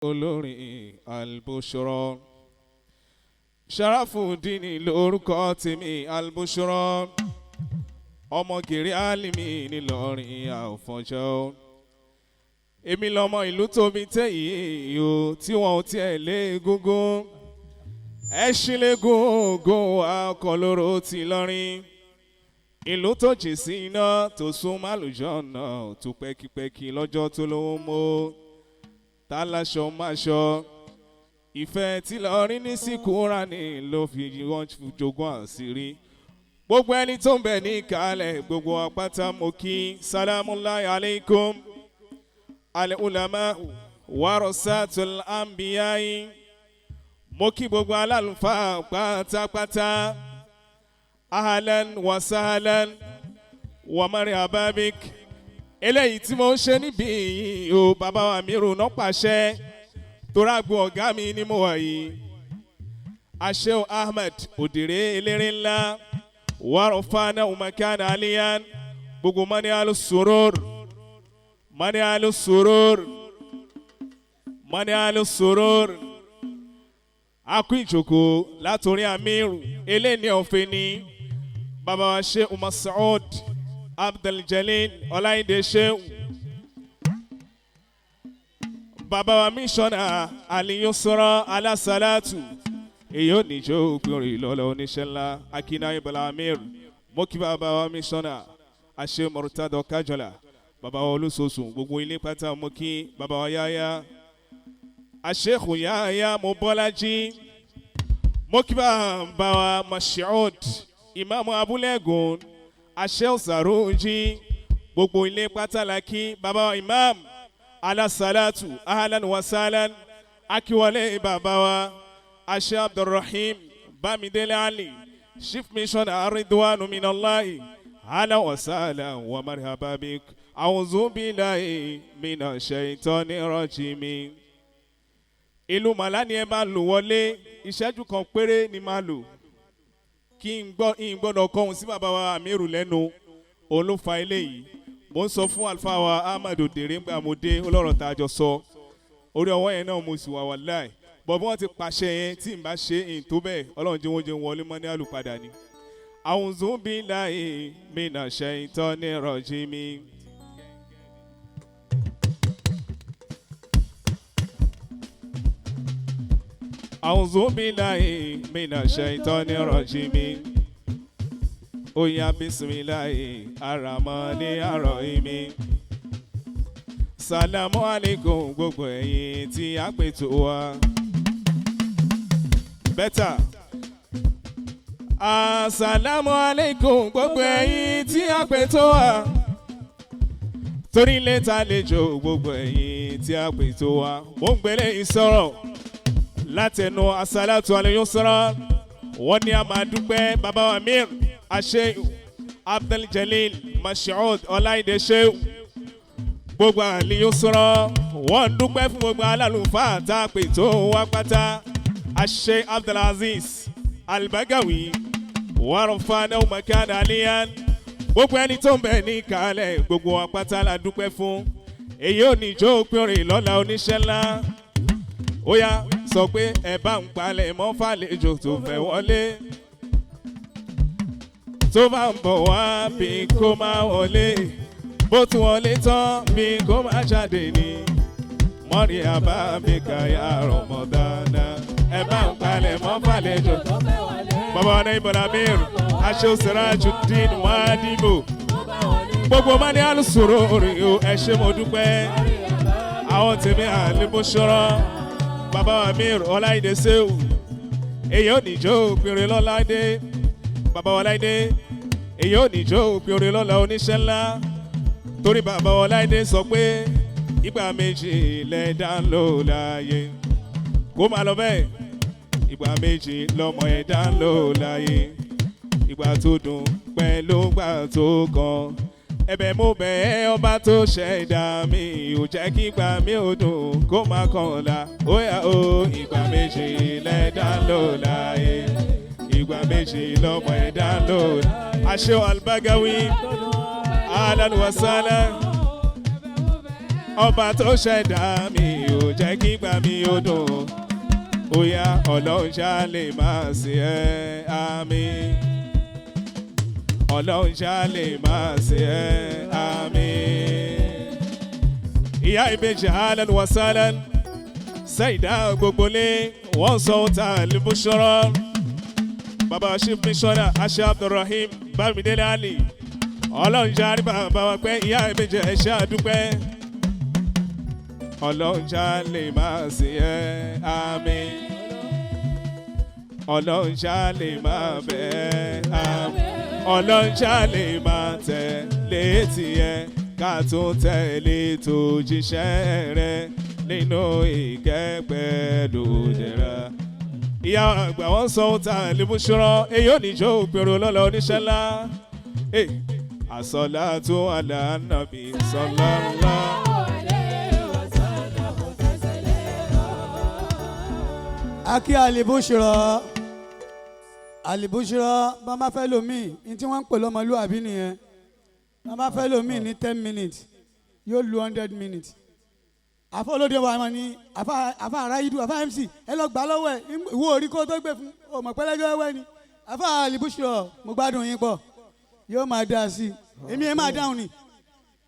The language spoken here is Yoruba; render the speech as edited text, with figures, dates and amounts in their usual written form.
olórin Albushrah. Sharaffdeen lórúkọ tèmi Albushrah. Ọmọ gèrè alimi nílọrin àfọ̀njọ́. Èmi lọmọ ìlú tóbi tẹ́yìí o tí wọn ò tiẹ̀ lé gógó. Ẹṣin lé gógó akọlóró ti lọ́rin. Ìlú tó jìn sí iná tó sún málùjọ́ náà tó pẹ́kipẹ́ki lọ́jọ́ tó lówó mọ́. Táláṣọ máṣọ. Ìfẹ́ tí lọ́rin ní sí Kúránì ló fi wọ́n jogún àṣírí. Gbogbo ẹni tó ń bẹ ní ìkàlẹ̀ gbogbo apáta mo kí salamullahi alaikum. Al-ulama warasatul anbiya'i. Mo kí gbogbo alálùfáà pátápátá. Ahlan wa sahlan wa marhaban bik. Eléyìí tí mo ń ṣe níbí yìí o bàbá wa mi rò náà pàṣẹ. Toragbo ọ̀gá mi ni mo wà yìí. Sheikh Ahmed òdèrè eléré ńlá. Warofana umakana aliyan. Gbogbo mani al-surur. Mani al-surur. Mani al-surur. Akú ìjókòó látòrí Amiru. Eléni ọ̀fẹ́ ni. Bàbá wa Sheikh Mosiud. Abdul Jelil. Olaide Sheu. Bàbá wa mísọ́nà Al-Yusra alasalatu. Èyí ò ní jó òpin lọ́lọ́ oníṣẹ́ ńlá Akínà Ibala Amir. Mo kí bàbá wa mísọ́nà Àṣẹ Murtado Kájọlá. Bàbá wa olúṣoṣù gbogbo ilé pátá mo kí bàbá wa Yáyá. Àṣẹ́kù Yáyá mo Bọ́lájí. Mo kí bàbá wa Mosiud. Ìmáàmù Abúlẹ́gùn. Àṣẹ Sàrúnjí. Gbogbo ilé pátá la kí bàbá wa ìmáàmù. Alasalatu ahlan wa sahlan akiwale babawa Ashe Abdurrahim Bamidele Ali Chief Missioner Ridwanu minallahi ahlan wa sahlan wa marhaban bik a'udhu billahi minash shaitani rajim. Ìlú màlá ni ẹ máa lò wọlé ìṣẹ́jú kan péré ni máa lò kí n gbọ́dọ̀ kọhùn sí bàbá wa Amiru lẹ́nu òun ló fa eléyìí. Mo ń sọ fún àlùfáà wa Ahmad òdèrè ń gbà mo dé ọlọ́rọ̀ tá a jọ sọ orí ọwọ́ yẹn náà mo sì wà wàláì bọ̀bọ́ wọn ti pàṣẹ yẹn tí n bá ṣe èyí tó bẹ́ẹ̀ ọlọ́run jẹ́ wọ́n jẹ́ wọlé mọ́ ní àlùpadà ni. A'udhu billahi minash shaitani rajim. A'udhu billahi minash shaitani rajim. Oya bismillahi arahmani arahimi. Salamu alaikum gbogbo ẹ̀yin tí a pè tó wa. Better. Assalamu alaikum gbogbo ẹ̀yin tí a pè tó wa. Torí lẹ́tà lẹ́jọ́ gbogbo ẹ̀yin tí a pè tó wa. Mo ń gbélé ìsọ̀rọ̀ látẹnu asalatu Al-Yusra. Wọ́n ní a máa dúpẹ́ bàbá wa Amir. Sheikh Abdul Jelil Mosiud Olaide Sheu. Gbogbo Al-Yusra wọ́n dúpẹ́ fún gbogbo alálùfáà tá a pè tó wá pátá. Sheikh Abdul Aziz Al-Bagawi Warofana umakana aliyan. Gbogbo ẹni tó ń bẹ ní ìkàlẹ̀ gbogbo wa pátá la dúpẹ́ fún. Èyí ò ní jó òpin lọ́la oníṣẹ́ ńlá. Ó yá sọ pé ẹ bá ń palẹ̀ mọ́ fàlejò tó fẹ́ wọlé. Tó bá ń bọ̀ wá bí kò máa wọlé. Bó tún wọlé tán bí kò máa jáde ní. Mọ́rí àbábíkà ya Ramadan. Ẹ bá ń palẹ̀ mọ́ fàlejò. Bàbá wa Naija Amir. Sheikh Sharaffdeen Albushrah. Gbogbo mani al-surur o ẹ ṣé mo dúpẹ́. Àwọn tèmi Albushrah. Bàbá wa Amir Olaide Sheu. Èyí ò ní jó òpin lọ́láde. Bàbá Olaide èyí ò ní jó òpin orin lọ́la oníṣẹ́ ńlá. Torí bàbá Olaide sọ pé ìgbà méjì lẹ́dá ń lò láàyè. Kó máa lọ bẹ́ẹ̀. Ìgbà méjì lọ́mọ ẹ̀dá ń lò láàyè. Ìgbà tó dùn pẹ̀lú ìgbà tó kàn. Ẹ̀bẹ̀ mo bẹ̀ ẹ́ ọba tó ṣẹ̀dá mi ò jẹ́ kí ìgbà mi ò dùn kó máa kàn la. Ó yá o ìgbà méjì lẹ́dá ń lò láàyè. Ìgbà méjì lọ́mọ ẹ̀dá ń lò. Sheikh Al-Bagawi ahlan wa sahlan. Ọba tó ṣẹ̀dá mi ò jẹ́ kí gbà mí ó dùn ó yá ọlọ́run ṣá lè máa ṣe ẹ́ àmín ọlọ́run ṣá lè máa ṣe ẹ́ àmín. ìyá ìbejì ahlan wa sahlan Saida gbogbole wọ́n sọ ta Al-Yusra baba chief missioner Asha Abdulrahim Bamidele Ali ọlọ́run ṣá rí bàbá wa pé ìyá ìbejì ẹ̀ ṣá dúpẹ́ ọlọ́run ṣá lè máa ṣe ẹ́ àmín ọlọ́run ṣá lè máa bẹ̀ ẹ́ àmín ọlọ́run ṣá lè máa tẹ̀ létí ẹ ká tó tẹ̀lé tó jíṣẹ́ rẹ nínú ìkẹ́pẹ́ lòdẹ̀ra. ìyá àgbà wọn sọ ta Al-Yusra èyí ò ní jó òpèrò lọ́lọ́ oníṣẹ́ ńlá. As-salatu ala nabi sallallahu. Aki Al-Yusra Al-Yusra bá má fẹ́ lómi ní tí wọ́n ń pè lọ́mọlúwàbí nìyẹn bá má fẹ́ lómi ní 10 minutes yóò lu 100 minutes. àfọ olóde wa ma ní àfọ ara yìí dùn àfọ MC ẹ lọ gbà lọ́wọ́ ẹ ìwọ orí kó tó gbé fún ọmọ pẹ́lẹ́jọ́ ẹwẹ́ ni àfọ Al-Yusra mo gbádùn yín pọ̀ yóò máa dá sí i èmi ẹ máa dáhùn ni